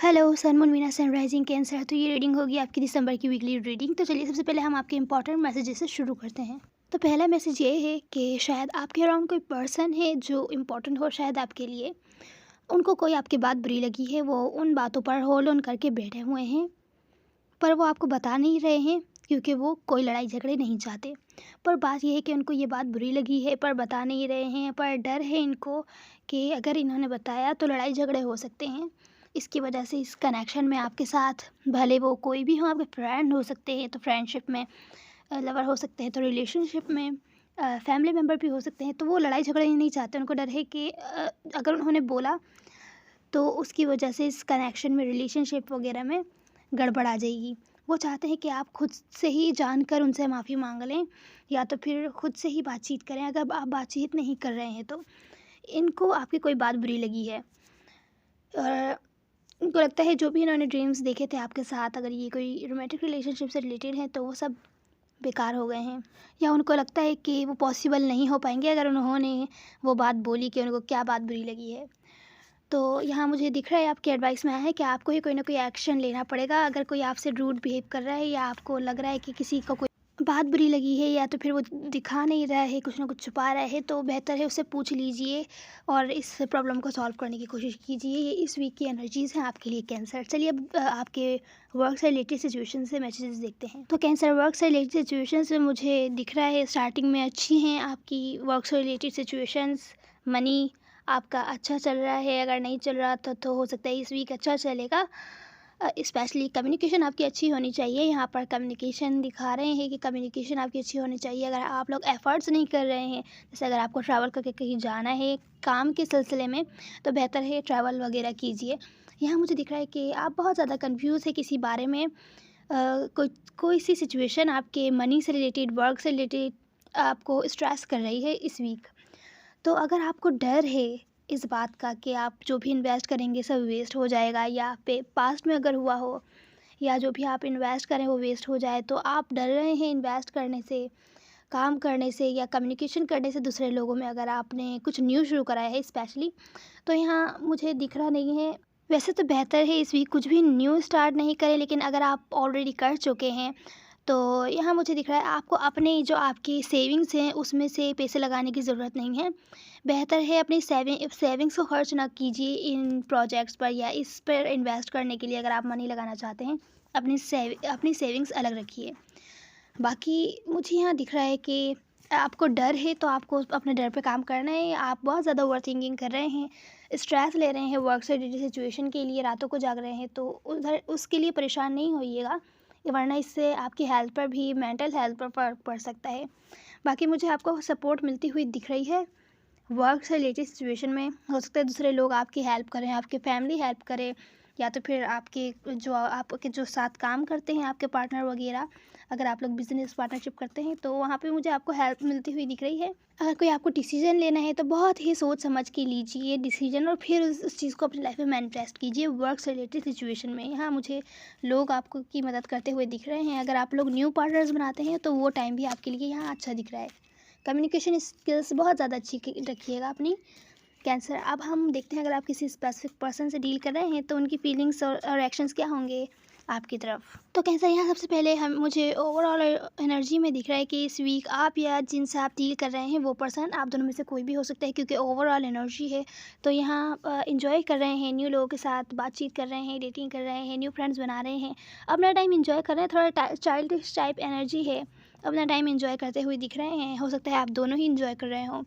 Hello sun moon Meena sun rising Cancer. तो ये reading होगी आपकी दिसंबर की वीकली रीडिंग। तो चलिए सबसे पहले हम आपके इंपॉर्टेंट मैसेजेस से शुरू करते हैं। तो पहला मैसेज ये है कि शायद आपके अराउंड कोई पर्सन है जो इम्पोर्टेंट हो शायद आपके लिए। उनको कोई आपकी बात बुरी लगी है, वो उन बातों पर होल्ड ऑन करके बैठे हुए हैं, पर वो आपको बता नहीं रहे हैं क्योंकि वो कोई लड़ाई झगड़े नहीं चाहते। पर बात यह है कि उनको ये बात बुरी लगी है पर बता नहीं रहे हैं, पर डर है इनको कि अगर इन्होंने बताया तो लड़ाई झगड़े हो सकते हैं। इसकी वजह से इस कनेक्शन में आपके साथ, भले वो कोई भी हो, आपके फ्रेंड हो सकते हैं तो फ्रेंडशिप में, लवर हो सकते हैं तो रिलेशनशिप में, फैमिली मेम्बर भी हो सकते हैं, तो वो लड़ाई झगड़े नहीं चाहते। उनको डर है कि अगर उन्होंने बोला तो उसकी वजह से इस कनेक्शन में, रिलेशनशिप वगैरह में गड़बड़ आ जाएगी। वो चाहते हैं कि आप खुद से ही जानकर उनसे माफ़ी मांग लें या तो फिर खुद से ही बातचीत करें। अगर आप बातचीत नहीं कर रहे हैं तो इनको आपकी कोई बात बुरी लगी है और उनको लगता है जो भी इन्होंने ड्रीम्स देखे थे आपके साथ, अगर ये कोई रोमांटिक रिलेशनशिप से रिलेटेड है तो वो सब बेकार हो गए हैं, या उनको लगता है कि वो पॉसिबल नहीं हो पाएंगे अगर उन्होंने वो बात बोली कि उनको क्या बात बुरी लगी है। तो यहाँ मुझे दिख रहा है आपकी एडवाइस में आया है कि आपको ही कोई ना कोई एक्शन लेना पड़ेगा। अगर कोई आपसे रूड बिहेव कर रहा है या आपको लग रहा है कि किसी को कोई बात बुरी लगी है या तो फिर वो दिखा नहीं रहा है, कुछ ना कुछ छुपा रहा है, तो बेहतर है उससे पूछ लीजिए और इस प्रॉब्लम को सॉल्व करने की कोशिश कीजिए। ये इस वीक की एनर्जीज़ हैं आपके लिए कैंसर। चलिए अब आपके वर्क से रिलेटेड सिचुएशन से मैसेजेस देखते हैं। तो कैंसर वर्क से रिलेटेड सिचुएशन से मुझे दिख रहा है स्टार्टिंग में अच्छी हैं आपकी वर्क से रिलेटेड सिचुएशंस। मनी आपका अच्छा चल रहा है, अगर नहीं चल रहा तो हो सकता है इस वीक अच्छा चलेगा। स्पेशली कम्युनिकेशन आपकी अच्छी होनी चाहिए। यहाँ पर कम्युनिकेशन दिखा रहे हैं कि कम्युनिकेशन आपकी अच्छी होनी चाहिए। अगर आप लोग एफ़र्ट्स नहीं कर रहे हैं, जैसे अगर आपको ट्रैवल करके कहीं जाना है काम के सिलसिले में, तो बेहतर है ट्रैवल वगैरह कीजिए। यहाँ मुझे दिख रहा है कि आप बहुत ज़्यादा कन्फ्यूज़ है किसी बारे में। कोई कोई सी सिचुएशन आपके मनी से रिलेटेड, वर्क से रिलेटेड आपको स्ट्रेस कर रही है इस वीक। तो अगर आपको डर है इस बात का कि आप जो भी इन्वेस्ट करेंगे सब वेस्ट हो जाएगा, या पे पास्ट में अगर हुआ हो, या जो भी आप इन्वेस्ट करें वो वेस्ट हो जाए, तो आप डर रहे हैं इन्वेस्ट करने से, काम करने से या कम्युनिकेशन करने से दूसरे लोगों में, अगर आपने कुछ न्यू शुरू कराया है स्पेशली, तो यहाँ मुझे दिख रहा नहीं है। वैसे तो बेहतर है इस वीक कुछ भी न्यू स्टार्ट नहीं करें, लेकिन अगर आप ऑलरेडी कर चुके हैं तो यहाँ मुझे दिख रहा है आपको अपने जो आपकी सेविंग्स हैं उसमें से पैसे लगाने की ज़रूरत नहीं है। बेहतर है अपनी सेविंग्स को खर्च ना कीजिए इन प्रोजेक्ट्स पर या इस पर इन्वेस्ट करने के लिए। अगर आप मनी लगाना चाहते हैं, अपनी सेविंग्स अलग रखिए। बाकी मुझे यहाँ दिख रहा है कि आपको डर है तो आपको अपने डर पे काम करना है। आप बहुत ज़्यादा ओवरथिंकिंग कर रहे हैं, स्ट्रेस ले रहे हैं वर्क से रिलेटेड सिचुएशन के लिए, रातों को जाग रहे हैं, तो उधर उसके लिए परेशान नहीं होइएगा, वरना इससे आपकी हेल्थ पर भी, मेंटल हेल्थ पर फ़र्क पड़ सकता है। बाकी मुझे आपको सपोर्ट मिलती हुई दिख रही है वर्क से रिलेटेड सिचुएशन में। हो सकता है दूसरे लोग आपकी हेल्प करें, आपकी फैमिली हेल्प करे, या तो फिर आपके जो साथ काम करते हैं आपके पार्टनर वगैरह, अगर आप लोग बिजनेस पार्टनरशिप करते हैं तो वहाँ पे मुझे आपको हेल्प मिलती हुई दिख रही है। अगर कोई आपको डिसीजन लेना है तो बहुत ही सोच समझ के लीजिए डिसीजन, और फिर उस चीज़ को अपनी लाइफ में मैनिफेस्ट कीजिए वर्क से रिलेटेड सिचुएशन में। यहाँ मुझे लोग आपको की मदद करते हुए दिख रहे हैं। अगर आप लोग न्यू पार्टनर्स बनाते हैं तो वो टाइम भी आपके लिए यहाँ अच्छा दिख रहा है। कम्युनिकेशन स्किल्स बहुत ज़्यादा अच्छी रखिएगा अपनी कैंसर। अब हम देखते हैं अगर आप किसी स्पेसिफिक पर्सन से डील कर रहे हैं तो उनकी फीलिंग्स और एक्शंस क्या होंगे आपकी तरफ। तो कैंसर यहाँ सबसे पहले हम मुझे ओवरऑल एनर्जी में दिख रहा है कि इस वीक आप या जिनसे आप डील कर रहे हैं वो पर्सन, आप दोनों में से कोई भी हो सकता है क्योंकि ओवरऑल एनर्जी है। तो यहाँ इंजॉय कर रहे हैं, न्यू लोगों के साथ बातचीत कर रहे हैं, डेटिंग कर रहे हैं, न्यू फ्रेंड्स बना रहे हैं, अपना टाइम इंजॉय कर रहे हैं। थोड़ा चाइल्डिश टाइप एनर्जी है, अपना टाइम इंजॉय करते हुए दिख रहे हैं। हो सकता है आप दोनों ही इंजॉय कर रहे हों।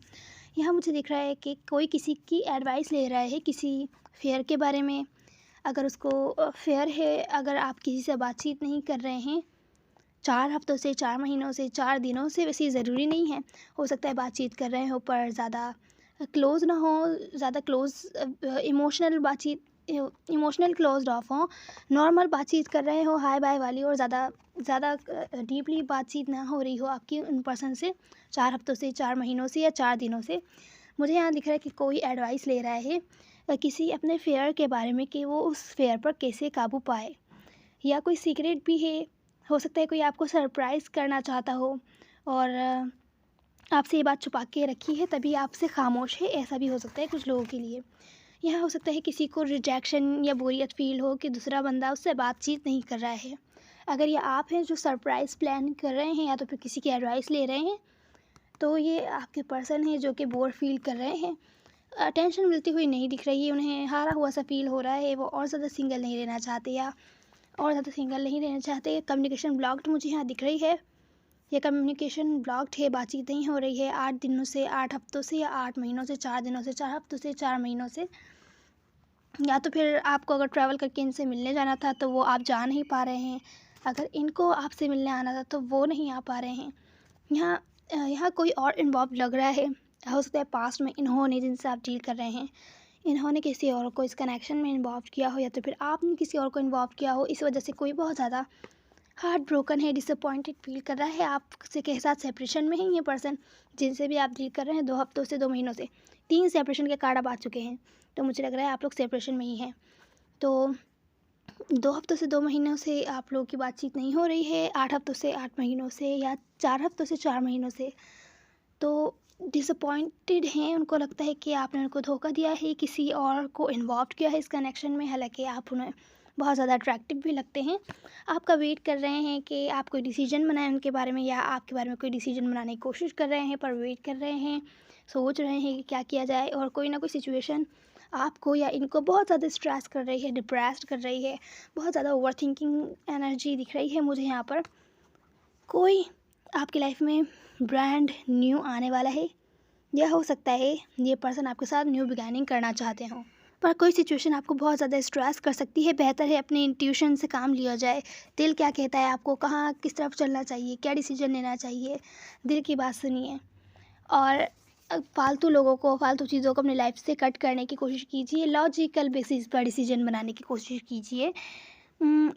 यहाँ मुझे दिख रहा है कि कोई किसी की एडवाइस ले रहा है किसी फेयर के बारे में। अगर उसको फेयर है, अगर आप किसी से बातचीत नहीं कर रहे हैं 4 हफ्तों से, 4 महीनों से, 4 दिनों से, वैसे ज़रूरी नहीं है, हो सकता है बातचीत कर रहे हो पर ज़्यादा क्लोज़ ना हो, ज़्यादा क्लोज़ इमोशनल बातचीत, इमोशनल क्लोज्ड ऑफ हो, नॉर्मल बातचीत कर रहे हो हाय बाय वाली, और ज़्यादा ज़्यादा डीपली बातचीत ना हो रही हो आपकी उन पर्सन से 4 हफ्तों से, 4 महीनों से या 4 दिनों से। मुझे यहाँ दिख रहा है कि कोई एडवाइस ले रहा है किसी अपने फेयर के बारे में कि वो उस फेयर पर कैसे काबू पाए, या कोई सीक्रेट भी है। हो सकता है कोई आपको सरप्राइज़ करना चाहता हो और आपसे ये बात छुपा के रखी है तभी आपसे खामोश है, ऐसा भी हो सकता है कुछ लोगों के लिए। यहाँ हो सकता है किसी को रिजेक्शन या बोरियत फील हो कि दूसरा बंदा उससे बातचीत नहीं कर रहा है। अगर ये आप हैं जो सरप्राइज़ प्लान कर रहे हैं या तो फिर किसी की एडवाइस ले रहे हैं, तो ये आपके पर्सन है जो कि बोर फील कर रहे हैं। टेंशन मिलती हुई नहीं दिख रही है, उन्हें हारा हुआ सा फील हो रहा है, वो और ज़्यादा सिंगल नहीं रहना चाहते या और ज़्यादा सिंगल नहीं रहना चाहते। कम्युनिकेशन ब्लॉक्ड मुझे यहाँ दिख रही है, ये कम्युनिकेशन ब्लॉक्ड है, बातचीत नहीं हो रही है 8 दिनों से, 8 हफ्तों से या 8 महीनों से, 4 दिनों से, 4 हफ्तों से, 4 महीनों से। या तो फिर आपको अगर ट्रैवल करके इनसे मिलने जाना था तो वो आप जा नहीं पा रहे हैं, अगर इनको आपसे मिलने आना था तो वो नहीं आ पा रहे हैं। यहाँ कोई और इन्वॉल्व लग रहा है, हो सकता है पास्ट में इन्होंने जिनसे आप डील कर रहे हैं, इन्होंने किसी और को इस कनेक्शन में इन्वॉल्व किया हो या तो फिर आपने किसी और को इन्वॉल्व किया हो। इस वजह से कोई बहुत ज़्यादा हार्ट ब्रोकन है, डिसअपॉइंटेड फील कर रहा है, आपसे के साथ सेपरेशन में है ये पर्सन जिनसे भी आप डील कर रहे हैं। 2 हफ्तों से, 2 महीनों से 3 सेपरेशन के कार्ड अब आ चुके हैं, तो मुझे लग रहा है आप लोग सेपरेशन में ही हैं। तो 2 हफ्तों से, 2 महीनों से आप लोगों की बातचीत नहीं हो रही है, 8 हफ्तों से, 8 महीनों से या 4 हफ्तों से, 4 महीनों से। तो डिसअपॉइंटेड हैं, उनको लगता है कि आपने उनको धोखा दिया है, किसी और को इन्वॉल्व किया है इस कनेक्शन में, हालांकि आप उन्हें बहुत ज़्यादा अट्रैक्टिव भी लगते हैं। आपका वेट कर रहे हैं कि आप कोई डिसीजन बनाएं उनके बारे में या आपके बारे में कोई डिसीजन बनाने की कोशिश कर रहे हैं, पर वेट कर रहे हैं, सोच रहे हैं कि क्या किया जाए। और कोई ना कोई सिचुएशन आपको या इनको बहुत ज़्यादा स्ट्रेस कर रही है, डिप्रेस्ड कर रही है, बहुत ज़्यादा ओवर थिंकिंग एनर्जी दिख रही है मुझे यहाँ पर। कोई आपकी लाइफ में ब्रांड न्यू आने वाला है, यह हो सकता है ये पर्सन आपके साथ न्यू बिगैनिंग करना चाहते हों, पर कोई सिचुएशन आपको बहुत ज़्यादा स्ट्रेस कर सकती है। बेहतर है अपने इंट्यूशन से काम लिया जाए, दिल क्या कहता है आपको, कहाँ किस तरफ चलना चाहिए, क्या डिसीजन लेना चाहिए, दिल की बात सुनिए। और फालतू लोगों को, फालतू चीज़ों को अपनी लाइफ से कट करने की कोशिश कीजिए, लॉजिकल बेसिस पर डिसीजन बनाने की कोशिश कीजिए।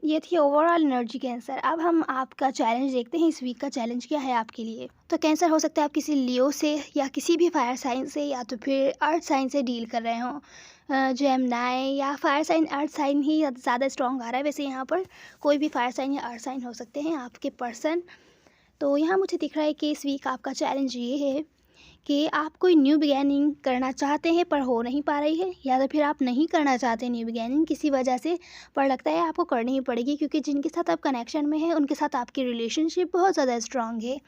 ये थी ओवरऑल एनर्जी कैंसर। अब हम आपका चैलेंज देखते हैं, इस वीक का चैलेंज क्या है आपके लिए। तो कैंसर हो सकता है आप किसी लियो से या किसी भी फायर साइन से या तो फिर अर्थ साइन से डील कर रहे हों। जेमिनी या फायर साइन, अर्थ साइन ही ज़्यादा स्ट्रॉन्ग आ रहा है वैसे यहाँ पर, कोई भी फायर साइन या अर्थ साइन हो सकते हैं आपके पर्सन। तो यहाँ मुझे दिख रहा है कि इस वीक आपका चैलेंज ये है कि आप कोई न्यू बिगैनिंग करना चाहते हैं पर हो नहीं पा रही है, या तो फिर आप नहीं करना चाहते न्यू बिगैनिंग किसी वजह से, पर लगता है आपको करनी ही पड़ेगी क्योंकि जिनके साथ आप कनेक्शन में हैं उनके साथ आपकी रिलेशनशिप बहुत ज़्यादा स्ट्रांग है,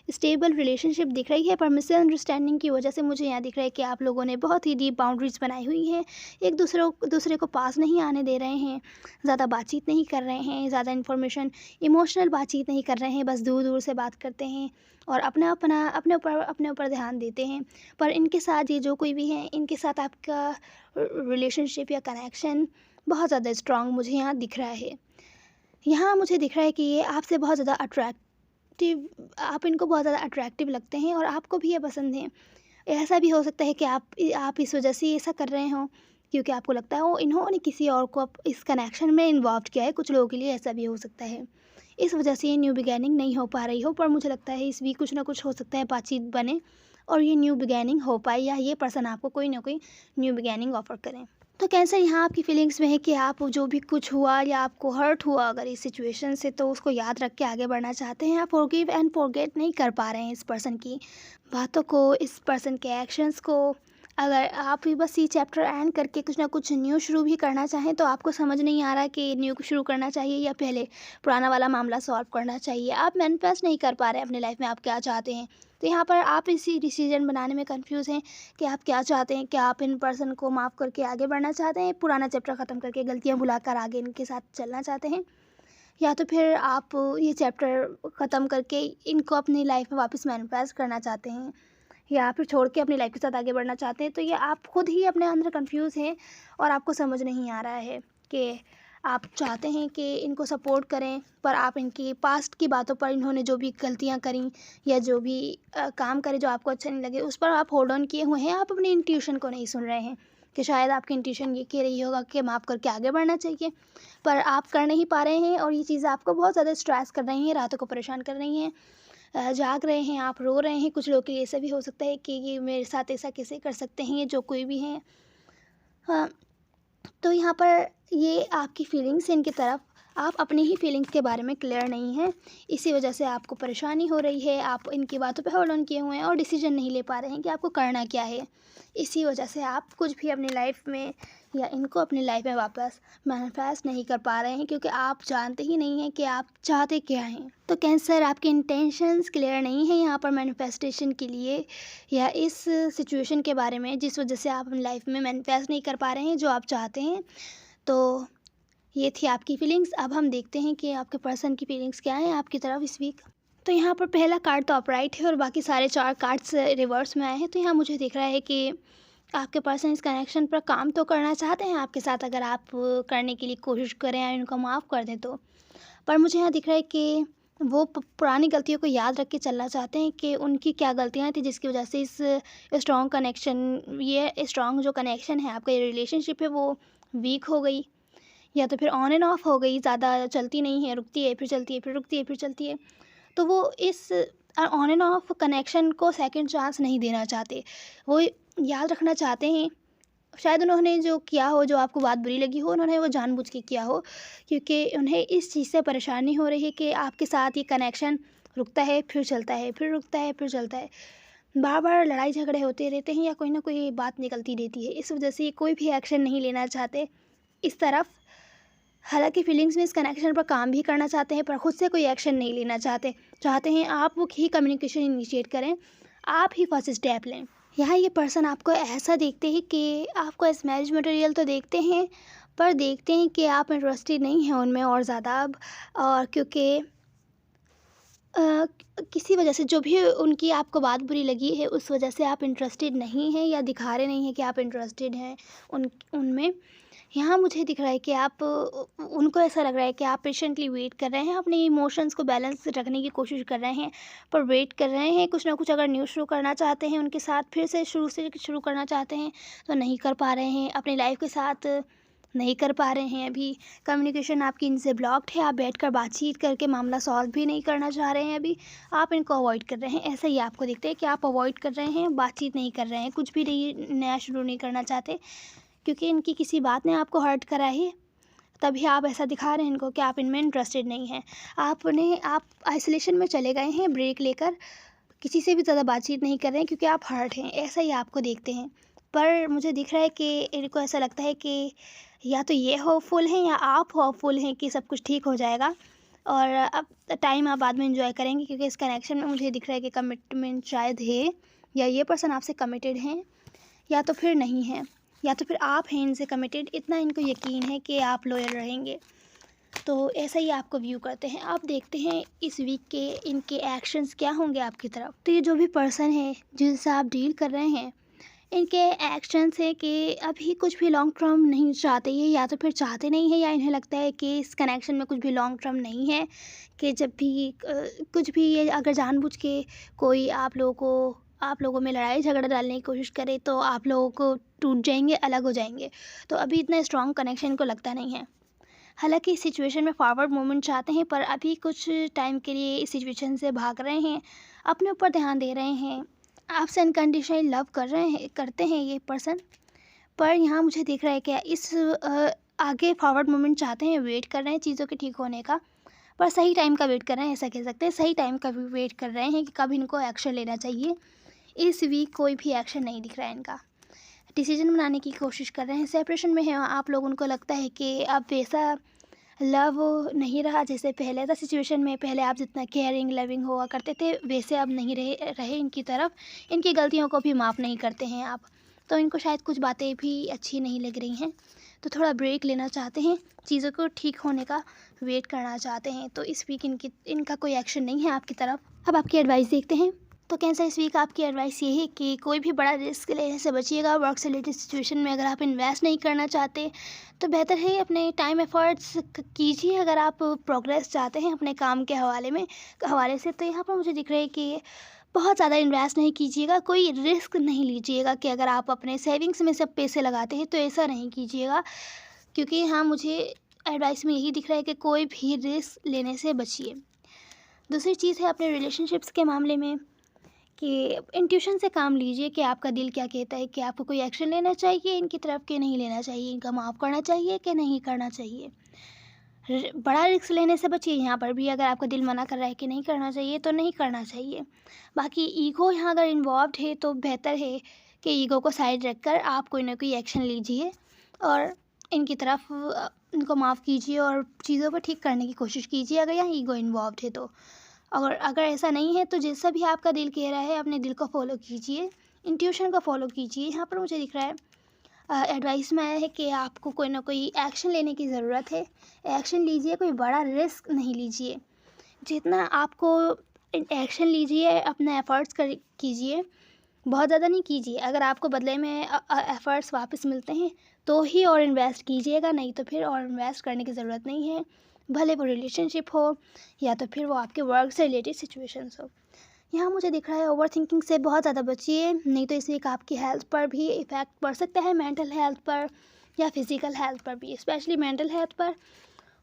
स्टेबल रिलेशनशिप दिख रही है। पर मिसअंडरस्टैंडिंग की वजह से मुझे यहाँ दिख रहा है कि आप लोगों ने बहुत ही डीप बाउंड्रीज बनाई हुई हैं, एक दूसरे को पास नहीं आने दे रहे हैं, ज़्यादा बातचीत नहीं कर रहे हैं, ज़्यादा इमोशनल बातचीत नहीं कर रहे हैं, बस दूर दूर से बात करते हैं और अपने ऊपर ध्यान देते हैं। पर इनके साथ ये जो कोई भी है, इनके साथ आपका रिलेशनशिप या कनेक्शन बहुत ज़्यादा स्ट्रांग मुझे यहाँ दिख रहा है। यहाँ मुझे दिख रहा है कि ये आपसे बहुत ज़्यादा आप इनको बहुत ज़्यादा अट्रैक्टिव लगते हैं और आपको भी ये पसंद है। ऐसा भी हो सकता है कि आप इस वजह से ऐसा कर रहे हों क्योंकि आपको लगता है वो इन्होंने किसी और को इस कनेक्शन में इन्वॉल्व किया है। कुछ लोगों के लिए ऐसा भी हो सकता है, इस वजह से ये न्यू बिगैनिंग नहीं हो पा रही हो। पर मुझे लगता है इस वीक कुछ ना कुछ हो सकता है, बातचीत बने और ये न्यू बिगैनिंग हो पाए या ये पर्सन आपको कोई ना कोई न्यू बिगैनिंग ऑफर करें। तो कैंसर यहाँ आपकी फीलिंग्स में है कि आप जो भी कुछ हुआ या आपको हर्ट हुआ अगर इस सिचुएशन से, तो उसको याद रख के आगे बढ़ना चाहते हैं। आप फॉरगिव एंड फॉरगेट नहीं कर पा रहे हैं इस पर्सन की बातों को, इस पर्सन के एक्शंस को। अगर आप भी बस ये चैप्टर एंड करके कुछ ना कुछ न्यू शुरू भी करना चाहें तो आपको समझ नहीं आ रहा कि न्यू शुरू करना चाहिए या पहले पुराना वाला मामला सॉल्व करना चाहिए। आप मैनिफेस्ट नहीं कर पा रहे हैं अपनी लाइफ में आप क्या चाहते हैं। तो यहाँ पर आप इसी डिसीजन बनाने में कंफ्यूज हैं कि आप क्या चाहते हैं। क्या आप इन पर्सन को माफ़ करके आगे बढ़ना चाहते हैं, पुराना चैप्टर ख़त्म करके गलतियाँ भुलाकर आगे इनके साथ चलना चाहते हैं, या तो फिर आप ये चैप्टर ख़त्म करके इनको अपनी लाइफ में वापस मैनिफेस्ट करना चाहते हैं, या फिर छोड़ के अपनी लाइफ के साथ आगे बढ़ना चाहते हैं। तो ये आप खुद ही अपने अंदर कंफ्यूज हैं और आपको समझ नहीं आ रहा है कि आप चाहते हैं कि इनको सपोर्ट करें, पर आप इनकी पास्ट की बातों पर, इन्होंने जो भी गलतियां करी या जो भी काम करे जो आपको अच्छा नहीं लगे, उस पर आप होल्ड ऑन किए हुए हैं। आप अपनी इंट्यूशन को नहीं सुन रहे हैं कि शायद आपकी इंट्यूशन ये कह रही होगा कि माफ़ करके आगे बढ़ना चाहिए, पर आप कर नहीं पा रहे हैं और ये चीज़ें आपको बहुत ज़्यादा स्ट्रेस कर रही हैं, रातों को परेशान कर रही हैं। जाग रहे हैं, आप रो रहे हैं। कुछ लोगों के लिए ऐसा भी हो सकता है कि ये मेरे साथ ऐसा कैसे कर सकते हैं, ये जो कोई भी हैं। तो यहाँ पर ये आपकी फीलिंग्स हैं इनकी तरफ, आप अपनी ही फीलिंग्स के बारे में क्लियर नहीं हैं, इसी वजह से आपको परेशानी हो रही है। आप इनकी बातों पे होल्ड ऑन किए हुए हैं और डिसीजन नहीं ले पा रहे हैं कि आपको करना क्या है। इसी वजह से आप कुछ भी अपनी लाइफ में या इनको अपनी लाइफ में वापस मैनिफेस्ट नहीं कर पा रहे हैं, क्योंकि आप जानते ही नहीं हैं कि आप चाहते क्या हैं। तो कैंसर, आपके इंटेंशंस क्लियर नहीं है यहाँ पर मैनिफेस्टेशन के लिए या इस सिचुएशन के बारे में, जिस वजह से आप अपनी लाइफ में मैनिफेस्ट नहीं कर पा रहे हैं जो आप चाहते हैं। तो ये थी आपकी फीलिंग्स। अब हम देखते हैं कि आपके पर्सन की फीलिंग्स क्या हैं आपकी तरफ इस वीक। तो यहाँ पर पहला कार्ड तो अपराइट है और बाकी सारे 4 कार्ड्स रिवर्स में आए हैं। तो यहाँ मुझे दिख रहा है कि आपके पर्सन इस कनेक्शन पर काम तो करना चाहते हैं आपके साथ, अगर आप करने के लिए कोशिश करें या उनको माफ़ कर दें तो। पर मुझे यहाँ दिख रहा है कि वो पुरानी गलतियों को याद रख के चलना चाहते हैं कि उनकी क्या गलतियाँ थी जिसकी वजह से इस स्ट्रॉन्ग कनेक्शन, ये स्ट्रॉन्ग जो कनेक्शन है आपका, ये रिलेशनशिप है, वो वीक हो गई या तो फिर ऑन एंड ऑफ हो गई, ज़्यादा चलती नहीं है, रुकती है फिर चलती है, फिर रुकती है फिर चलती है। तो वो इस ऑन एंड ऑफ कनेक्शन को सेकंड चांस नहीं देना चाहते। वो याद रखना चाहते हैं, शायद उन्होंने जो किया हो, जो आपको बात बुरी लगी हो, उन्होंने वो जानबूझ के किया हो, क्योंकि उन्हें इस चीज़ से परेशानी हो रही है कि आपके साथ ये कनेक्शन रुकता है फिर चलता है, फिर रुकता है फिर चलता है। बार बार लड़ाई झगड़े होते रहते हैं या कोई ना कोई बात निकलती रहती है। इस वजह से ये कोई भी एक्शन नहीं लेना चाहते इस तरफ। हालांकि फीलिंग्स में इस कनेक्शन पर काम भी करना चाहते हैं, पर खुद से कोई एक्शन नहीं लेना चाहते। चाहते हैं आप वो ही कम्युनिकेशन इनिशिएट करें, आप ही फर्स्ट स्टेप लें। यहाँ ये पर्सन आपको ऐसा देखते हैं कि आपको एज मैरिज मटेरियल तो देखते हैं, पर देखते हैं कि आप इंटरेस्टेड नहीं हैं उनमें और ज़्यादा अब। और क्योंकि किसी वजह से जो भी उनकी आपको बात बुरी लगी है, उस वजह से आप इंटरेस्टेड नहीं हैं या दिखा रहे नहीं हैं कि आप इंटरेस्टेड हैं उनमें। यहाँ मुझे दिख रहा है कि आप उनको ऐसा लग रहा है कि आप पेशेंटली वेट कर रहे हैं, अपने इमोशंस को बैलेंस रखने की कोशिश कर रहे हैं, पर वेट कर रहे हैं कुछ ना कुछ। अगर न्यू शुरू करना चाहते हैं उनके साथ, फिर से शुरू करना चाहते हैं तो नहीं कर पा रहे हैं, अपनी लाइफ के साथ नहीं कर पा रहे हैं। अभी कम्युनिकेशन आपकी इनसे ब्लॉक्ड है, आप बैठकर बातचीत करके मामला सॉल्व भी नहीं करना चाह रहे हैं, अभी आप इनको अवॉइड कर रहे हैं। ऐसा ही आपको दिखता है कि आप अवॉइड कर रहे हैं, बातचीत नहीं कर रहे हैं, कुछ भी नहीं नया शुरू नहीं करना चाहते, क्योंकि इनकी किसी बात ने आपको हर्ट करा है, तभी आप ऐसा दिखा रहे हैं इनको कि आप इनमें इंटरेस्टेड नहीं हैं। आप आइसोलेशन में चले गए हैं, ब्रेक लेकर किसी से भी ज़्यादा बातचीत नहीं कर रहे हैं, क्योंकि आप हर्ट हैं, ऐसा ही आपको देखते हैं। पर मुझे दिख रहा है कि इनको ऐसा लगता है कि या तो ये होपफुल हैं या आप होपफुल हैं कि सब कुछ ठीक हो जाएगा और अब टाइम आप बाद में एंजॉय करेंगे, क्योंकि इस कनेक्शन में मुझे दिख रहा है कि कमिटमेंट शायद है, या ये पर्सन आपसे कमिटेड हैं या तो फिर नहीं है, या तो फिर आप हैं इनसे कमिटेड। इतना इनको यकीन है कि आप लॉयल रहेंगे, तो ऐसा ही आपको व्यू करते हैं। आप देखते हैं इस वीक के इनके एक्शंस क्या होंगे आपकी तरफ। तो ये जो भी पर्सन है जिनसे आप डील कर रहे हैं, इनके एक्शंस है कि अभी कुछ भी लॉन्ग टर्म नहीं चाहते ये, या तो फिर चाहते नहीं है, या इन्हें लगता है कि इस कनेक्शन में कुछ भी लॉन्ग टर्म नहीं है, कि जब भी कुछ भी ये अगर जानबूझ के कोई आप लोगों में लड़ाई झगड़ा डालने की कोशिश करे तो आप लोगों को टूट जाएंगे, अलग हो जाएंगे। तो अभी इतना स्ट्रॉन्ग कनेक्शन इनको लगता नहीं है। हालांकि इस सिचुएशन में फॉरवर्ड मूवमेंट चाहते हैं, पर अभी कुछ टाइम के लिए इस सिचुएशन से भाग रहे हैं, अपने ऊपर ध्यान दे रहे हैं, आपसे अनकंडीशनली लव करते हैं ये पर्सन। पर यहाँ मुझे दिख रहा है कि आगे फॉरवर्ड मूवमेंट चाहते हैं, वेट कर रहे हैं चीज़ों के ठीक होने का, पर सही टाइम का वेट कर रहे हैं, ऐसा कह सकते हैं। सही टाइम का वेट कर रहे हैं कि कब इनको एक्शन लेना चाहिए। इस वीक कोई भी एक्शन नहीं दिख रहा है इनका, डिसीजन बनाने की कोशिश कर रहे हैं। सेपरेशन में है आप लोग, उनको लगता है कि अब वैसा लव नहीं रहा जैसे पहले था सिचुएशन में। पहले आप जितना केयरिंग लविंग हुआ करते थे, वैसे अब नहीं रहे इनकी तरफ, इनकी गलतियों को भी माफ़ नहीं करते हैं आप। तो इनको शायद कुछ बातें भी अच्छी नहीं लग रही हैं, तो थोड़ा ब्रेक लेना चाहते हैं, चीज़ों को ठीक होने का वेट करना चाहते हैं। तो इस वीक इनका कोई एक्शन नहीं है आपकी तरफ। अब आपकी एडवाइस देखते हैं। तो कैंसर, इस वीक आपकी एडवाइस ये है कि कोई भी बड़ा रिस्क लेने से बचिएगा। वर्क से रिलेटेड सिचुएशन में अगर आप इन्वेस्ट नहीं करना चाहते तो बेहतर है अपने टाइम एफर्ट्स कीजिए, अगर आप प्रोग्रेस चाहते हैं अपने काम के हवाले से। तो यहाँ पर मुझे दिख रहा है कि बहुत ज़्यादा इन्वेस्ट नहीं कीजिएगा, कोई रिस्क नहीं लीजिएगा कि अगर आप अपने सेविंग्स में सब पैसे लगाते हैं तो ऐसा नहीं कीजिएगा, क्योंकि यहाँ मुझे एडवाइस में यही दिख रहा है कि कोई भी रिस्क लेने से बचिए। दूसरी चीज़ है अपने रिलेशनशिप्स के मामले में कि इंट्यूशन से काम लीजिए कि आपका दिल क्या कहता है, कि आपको कोई एक्शन लेना चाहिए इनकी तरफ कि नहीं लेना चाहिए, इनका माफ़ करना चाहिए कि नहीं करना चाहिए। बड़ा रिस्क लेने से बचिए। यहाँ पर भी अगर आपका दिल मना कर रहा है कि नहीं करना चाहिए तो नहीं करना चाहिए। बाकी ईगो यहाँ अगर इन्वॉल्व्ड है तो बेहतर है कि ईगो को साइड रखकर आप कोई ना कोई एक्शन लीजिए और इनकी तरफ इनको माफ़ कीजिए और चीज़ों को ठीक करने की कोशिश कीजिए अगर यहाँ ईगो इन्वॉल्व्ड है तो। अगर ऐसा नहीं है तो जैसा भी आपका दिल कह रहा है अपने दिल को फॉलो कीजिए, इंट्यूशन को फॉलो कीजिए। यहाँ पर मुझे दिख रहा है एडवाइस में आया है कि आपको कोई ना कोई एक्शन लेने की ज़रूरत है। एक्शन लीजिए, कोई बड़ा रिस्क नहीं लीजिए। जितना आपको एक्शन लीजिए, अपना एफ़र्ट्स कीजिए, बहुत ज़्यादा नहीं कीजिए। अगर आपको बदले में एफ़र्ट्स वापस मिलते हैं तो ही और इन्वेस्ट कीजिएगा, नहीं तो फिर और इन्वेस्ट करने की ज़रूरत नहीं है। भले वो रिलेशनशिप हो या तो फिर वो आपके वर्क से रिलेटेड सिचुएशंस हो। यहाँ मुझे दिख रहा है ओवर थिंकिंग से बहुत ज़्यादा बचिए, नहीं तो इससे आपकी हेल्थ पर भी इफ़ेक्ट पड़ सकता है, मेंटल हेल्थ पर या फिज़िकल हेल्थ पर भी, स्पेशली मेंटल हेल्थ पर।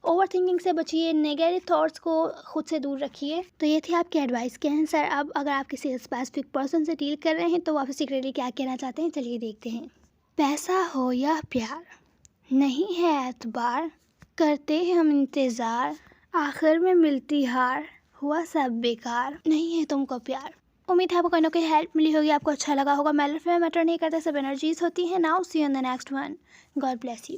ओवर थिंकिंग से बचिए, नेगेटिव थॉट्स को खुद से दूर रखिए। तो ये थी आपकी एडवाइस के आंसर। अब अगर आप किसी स्पेसिफिक पर्सन से डील कर रहे हैं तो वो आपसे सीक्रेटली क्या कहना चाहते हैं, चलिए देखते हैं। पैसा हो या प्यार, नहीं है एतबार, करते हैं हम इंतज़ार, आखिर में मिलती हार, हुआ सब बेकार, नहीं है तुमको प्यार। उम्मीद है आपको कोई ना कोई हेल्प मिली होगी, आपको अच्छा लगा होगा। मैटर नहीं करता, सब एनर्जीज होती हैं। Now see you in the next one. God bless you.